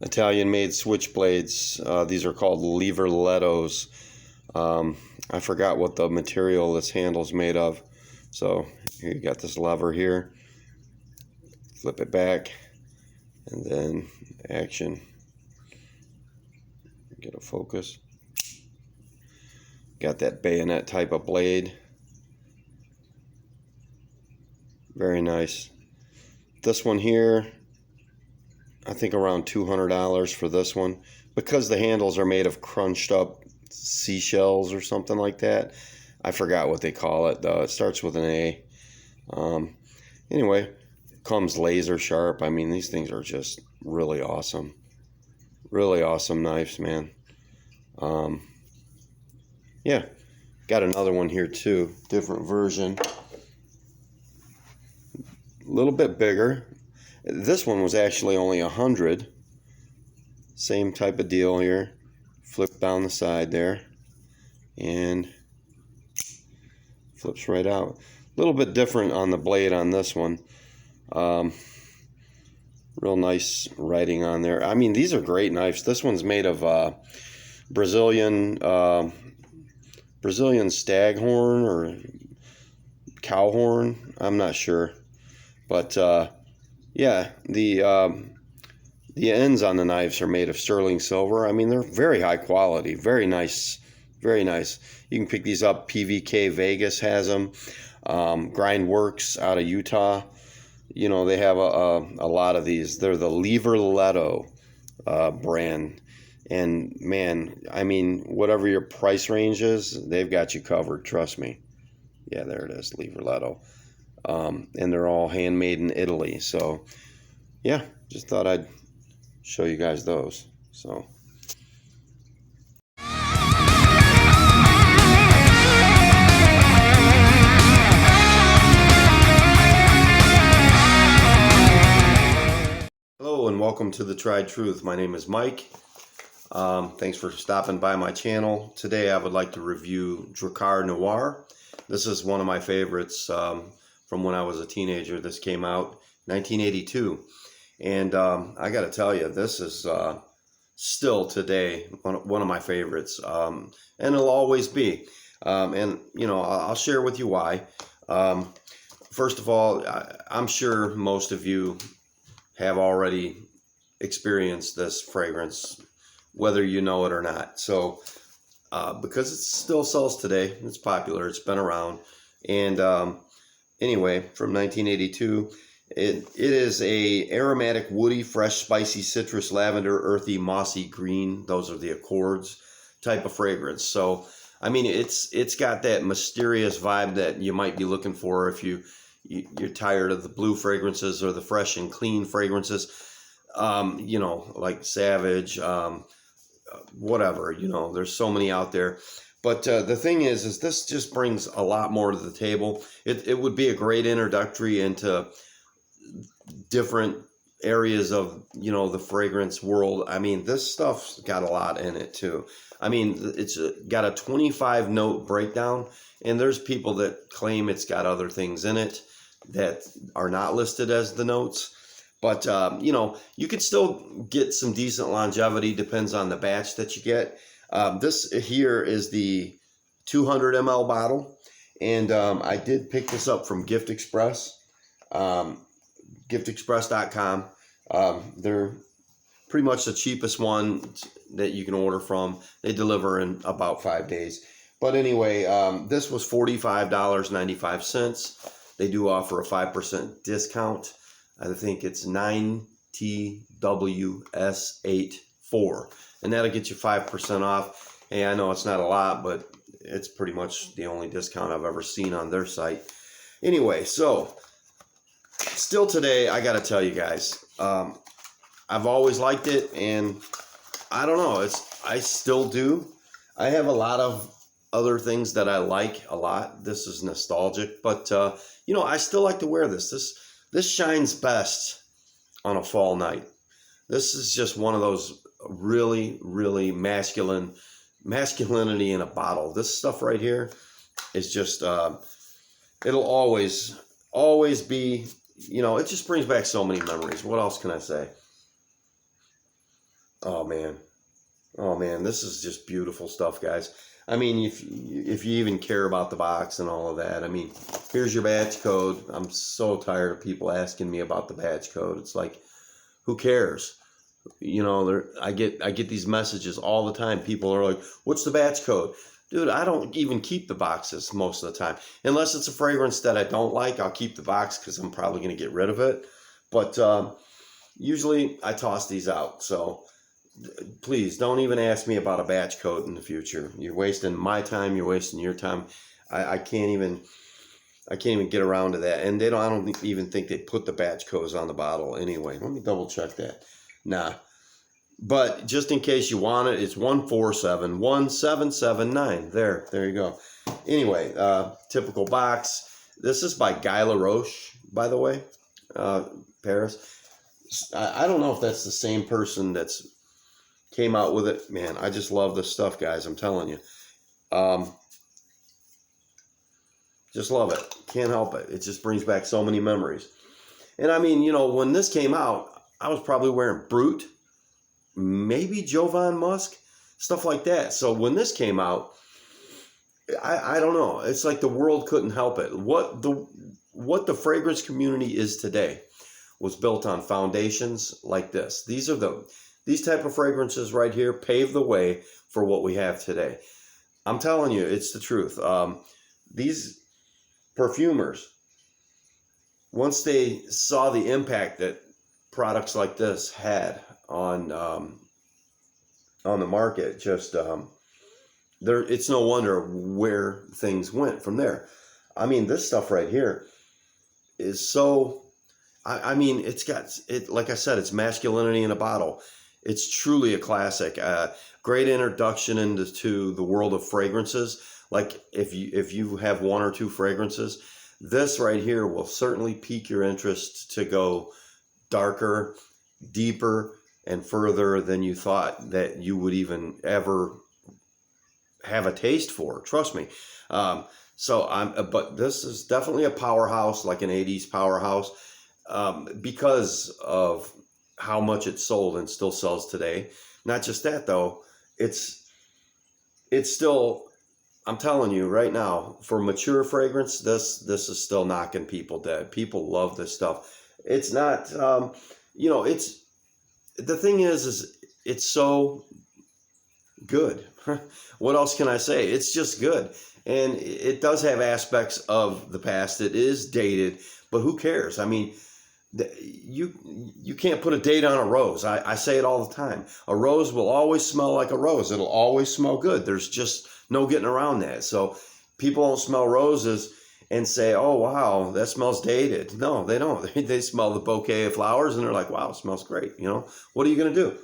Italian-made switchblades. These are called lever-lettos. I forgot what the material this handle's made of. So here you got this lever here. Flip it back, and then action. Get a focus. Got that bayonet type of blade. Very nice. This one here, I think around $200 for this one, because the handles are made of crunched up seashells or something like that. I forgot what they call it though. It starts with an A. Anyway, comes laser sharp. I mean, these things are just really awesome. Really awesome knives, man. Yeah, got another one here too. Different version. A little bit bigger. This one was actually only 100. Same type of deal here. Flip down the side there, and flips right out. A little bit different on the blade on this one. Real nice writing on there. I mean, these are great knives. This one's made of Brazilian staghorn or cow horn. I'm not sure. But yeah, the ends on the knives are made of sterling silver. I mean, they're very high quality, very nice, very nice. You can pick these up. PVK Vegas has them. Grindworks out of Utah. You know, they have a lot of these. They're the lever-letto brand. And man, I mean, whatever your price range is, they've got you covered. Trust me. Yeah, there it is, lever-letto. And they're all handmade in Italy. So yeah, just thought I'd show you guys those. So hello and welcome to The Tried Truth. My name is Mike. Thanks for stopping by my channel. Today I would like to review Drakkar Noir. This is one of my favorites from when I was a teenager. This came out 1982, and I got to tell you, this is still today one of my favorites, and it'll always be. And you know, I'll share with you why. First of all, I'm sure most of you have already experienced this fragrance, whether you know it or not. So because it still sells today, it's popular, it's been around. And anyway, from 1982, it is a aromatic, woody, fresh, spicy, citrus, lavender, earthy, mossy, green. Those are the accords type of fragrance. So I mean, it's got that mysterious vibe that you might be looking for if you're tired of the blue fragrances or the fresh and clean fragrances. You know, like Savage, whatever, you know, there's so many out there. But the thing is this just brings a lot more to the table. It would be a great introductory into different areas of, you know, the fragrance world. I mean, this stuff's got a lot in it too. I mean, it's got a 25 note breakdown, and there's people that claim it's got other things in it that are not listed as the notes. But, you know, you could still get some decent longevity, depends on the batch that you get. This here is the 200 ml bottle, and I did pick this up from Gift Express, giftexpress.com. They're pretty much the cheapest one that you can order from. They deliver in about 5 days. But anyway, this was $45.95. They do offer a 5% discount. I think it's 9TWS84, and that'll get you 5% off. Hey, I know it's not a lot, but it's pretty much the only discount I've ever seen on their site. Anyway, so still today, I got to tell you guys, I've always liked it, and I don't know, I still do. I have a lot of other things that I like a lot. This is nostalgic, but you know, I still like to wear this. This shines best on a fall night. This is just one of those really, really masculinity in a bottle. This stuff right here is just, it'll always be, you know, it just brings back so many memories. What else can I say? Oh man. Oh man, this is just beautiful stuff, guys. I mean, if you even care about the box and all of that, I mean, here's your batch code. I'm so tired of people asking me about the batch code. It's like, who cares? You know, I get these messages all the time. People are like, "What's the batch code?" Dude, I don't even keep the boxes most of the time. Unless it's a fragrance that I don't like, I'll keep the box because I'm probably going to get rid of it. But usually I toss these out. So please don't even ask me about a batch code in the future. You're wasting my time. You're wasting your time. I can't even get around to that. And I don't even think they put the batch codes on the bottle anyway. Let me double check that. Nah. But just in case you want it, it's 1471779. There you go. Anyway, typical box. This is by Guy Laroche, by the way, Paris. I don't know if that's the same person that's came out with it. Man, I just love this stuff, guys. I'm telling you. Just love it. Can't help it. It just brings back so many memories. And I mean, you know, when this came out, I was probably wearing Brute, maybe Jovan Musk, stuff like that. So when this came out, I don't know. It's like the world couldn't help it. What the fragrance community is today was built on foundations like this. These type of fragrances right here pave the way for what we have today. I'm telling you, it's the truth. These perfumers, once they saw the impact that products like this had on the market, just it's no wonder where things went from there. I mean, this stuff right here is so. I mean, it's got it. Like I said, it's masculinity in a bottle. It's truly a classic. Great introduction into the world of fragrances. Like if you have one or two fragrances, this right here will certainly pique your interest to go darker, deeper, and further than you thought that you would even ever have a taste for. Trust me. But this is definitely a powerhouse, like an 80s powerhouse, because of how much it sold and still sells today. Not just that though, it's still, I'm telling you right now, for mature fragrance, this is still knocking people dead. People love this stuff. It's not, you know, the thing is it's so good. What else can I say? It's just good. And it does have aspects of the past. It is dated, but who cares? I mean, you can't put a date on a rose. I say it all the time. A rose will always smell like a rose. It'll always smell good. There's just no getting around that. So people don't smell roses and say, "Oh, wow, that smells dated." No, they don't. They smell the bouquet of flowers and they're like, "Wow, it smells great." You know, what are you going to do?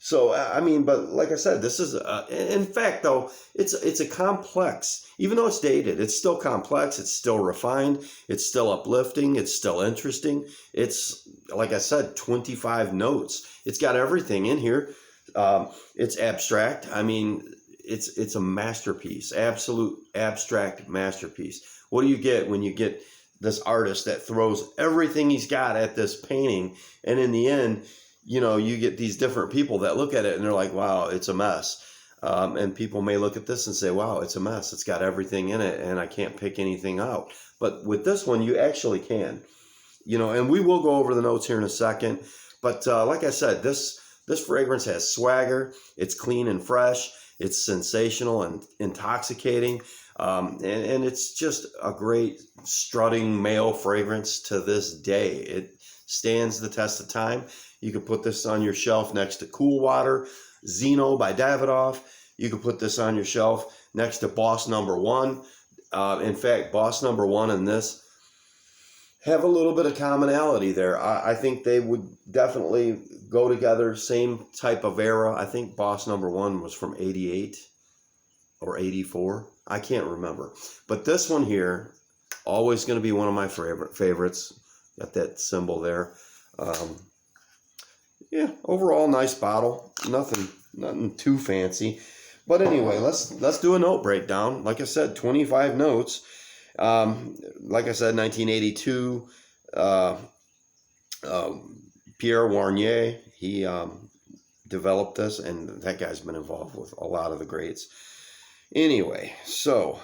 So, I mean, but like I said, this is, in fact, though, it's a complex, even though it's dated, it's still complex, it's still refined, it's still uplifting, it's still interesting. It's, like I said, 25 notes. It's got everything in here. It's abstract. I mean, it's a masterpiece, absolute abstract masterpiece. What do you get when you get this artist that throws everything he's got at this painting, and in the end, you know, you get these different people that look at it and they're like, "Wow, it's a mess." And people may look at this and say, "Wow, it's a mess. It's got everything in it and I can't pick anything out." But with this one, you actually can, you know, and we will go over the notes here in a second. But like I said, this fragrance has swagger. It's clean and fresh. It's sensational and intoxicating. And it's just a great strutting male fragrance to this day. It stands the test of time. You could put this on your shelf next to Cool Water, Zeno by Davidoff. You could put this on your shelf next to Boss Number One. In fact, Boss Number One and this have a little bit of commonality there. I think they would definitely go together, same type of era. I think Boss Number One was from 88 or 84. I can't remember. But this one here, always going to be one of my favorites. Got that symbol there. Yeah, overall nice bottle. Nothing too fancy. But anyway, let's do a note breakdown. Like I said, 25 notes. Like I said, 1982. Pierre Warnier, he developed this, and that guy's been involved with a lot of the greats. Anyway, so,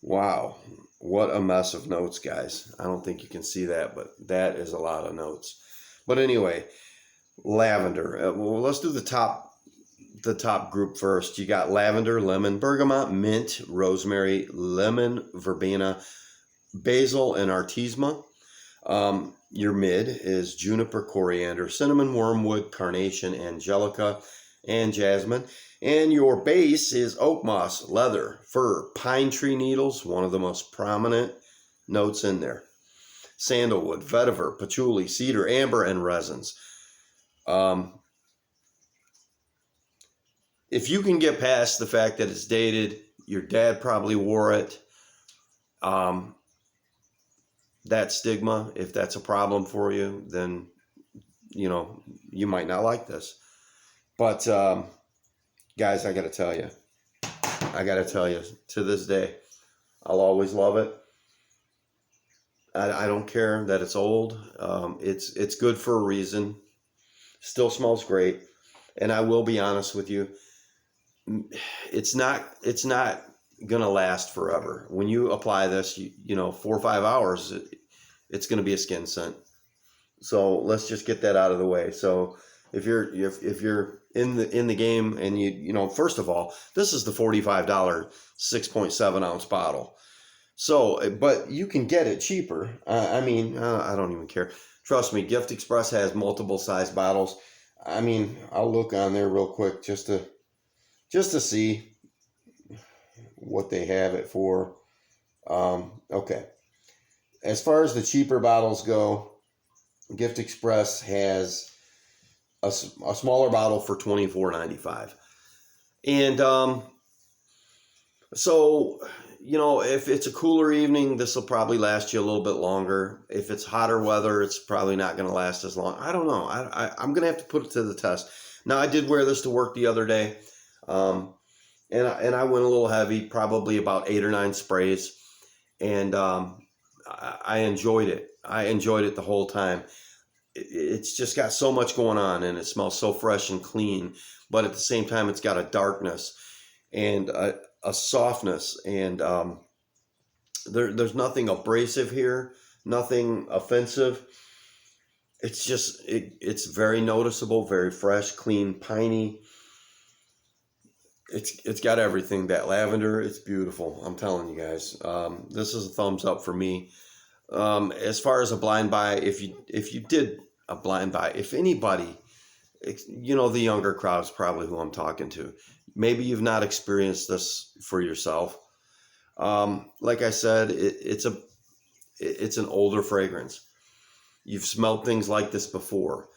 wow, what a mess of notes, guys. I don't think you can see that, but that is a lot of notes. But anyway, lavender. Well, let's do the top group first. You got lavender, lemon, bergamot, mint, rosemary, lemon, verbena, basil, and artemisia. Your mid is juniper, coriander, cinnamon, wormwood, carnation, angelica, and jasmine. And your base is oak moss, leather, fir, pine tree needles, one of the most prominent notes in there. Sandalwood, vetiver, patchouli, cedar, amber, and resins. If you can get past the fact that it's dated, your dad probably wore it, that stigma, if that's a problem for you, then, you know, you might not like this. But, guys, I got to tell you, to this day, I'll always love it. I don't care that it's old. It's good for a reason. Still smells great. And I will be honest with you, it's not going to last forever. When you apply this, you know, 4 or 5 hours, it's going to be a skin scent. So let's just get that out of the way. So if you're in the game, and you know, first of all, this is the $45 6.7 ounce bottle. So, but you can get it cheaper. I mean, I don't even care. Trust me, Gift Express has multiple size bottles. I mean, I'll look on there real quick just to see what they have it for. Okay. As far as the cheaper bottles go, Gift Express has a smaller bottle for $24.95. And so, you know, if it's a cooler evening, this will probably last you a little bit longer. If it's hotter weather, it's probably not going to last as long. I don't know. I'm going to have to put it to the test. Now, I did wear this to work the other day. And I went a little heavy, probably about 8 or 9 sprays. And I enjoyed it. I enjoyed it the whole time. It's just got so much going on, and it smells so fresh and clean. But at the same time, it's got a darkness and a softness. And there's nothing abrasive here, nothing offensive. It's just, it's very noticeable, very fresh, clean, piney. It's got everything. That lavender, it's beautiful. I'm telling you guys. This is a thumbs up for me. As far as a blind buy, if you did a blind buy, if anybody, you know, the younger crowd is probably who I'm talking to. Maybe you've not experienced this for yourself. Like I said, it's an older fragrance. You've smelled things like this before.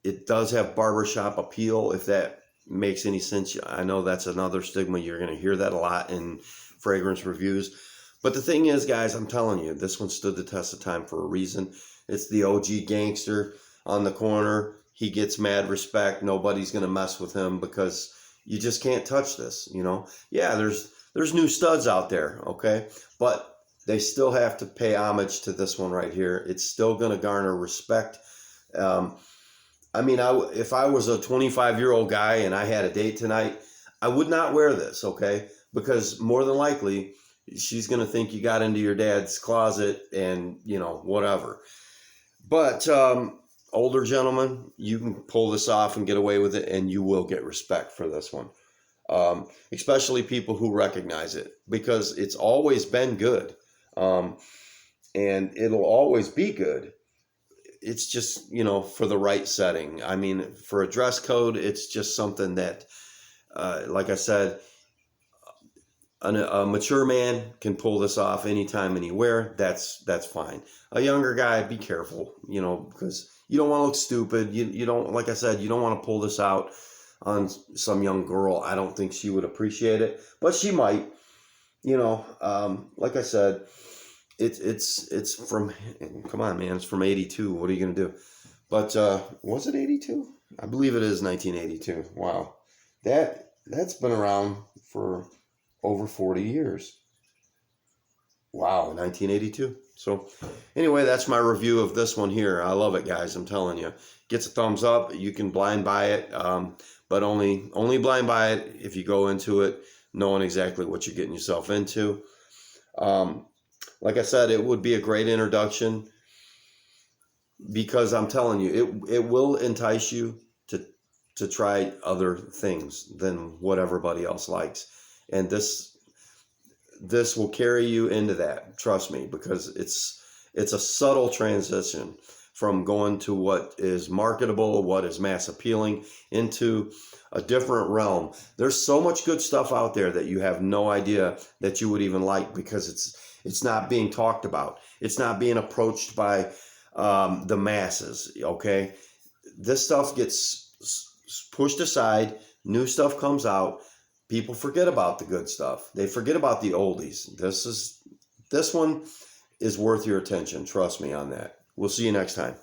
It does have barbershop appeal, if that makes any sense. I know that's another stigma. You're going to hear that a lot in fragrance reviews. But the thing is, guys, I'm telling you, this one stood the test of time for a reason. It's the OG gangster on the corner. He gets mad respect. Nobody's going to mess with him because you just can't touch this, you know. Yeah, there's new studs out there, okay? But they still have to pay homage to this one right here. It's still going to garner respect. I mean, if I was a 25-year-old guy and I had a date tonight, I would not wear this, okay? Because more than likely, she's going to think you got into your dad's closet and, you know, whatever. But older gentlemen, you can pull this off and get away with it, and you will get respect for this one. Especially people who recognize it, because it's always been good. And it'll always be good. It's just, you know, for the right setting. I mean, for a dress code, it's just something that, like I said, a mature man can pull this off anytime, anywhere. That's fine. A younger guy, be careful, you know, because you don't want to look stupid. You don't, like I said, you don't want to pull this out on some young girl. I don't think she would appreciate it, but she might, you know. Like I said, it's from, come on, man, it's from 82. What are you going to do? But was it 82? I believe it is 1982. Wow. That's been around for over 40 years. Wow, 1982. So anyway, that's my review of this one here. I love it, guys. I'm telling you. Gets a thumbs up. You can blind buy it, but only blind buy it if you go into it knowing exactly what you're getting yourself into. Like I said, it would be a great introduction, because I'm telling you, it will entice you to try other things than what everybody else likes. And this will carry you into that, trust me, because it's a subtle transition from going to what is marketable, what is mass appealing, into a different realm. There's so much good stuff out there that you have no idea that you would even like, because it's not being talked about. It's not being approached by the masses. Okay, this stuff gets pushed aside. New stuff comes out. People forget about the good stuff. They forget about the oldies. This one is worth your attention. Trust me on that. We'll see you next time.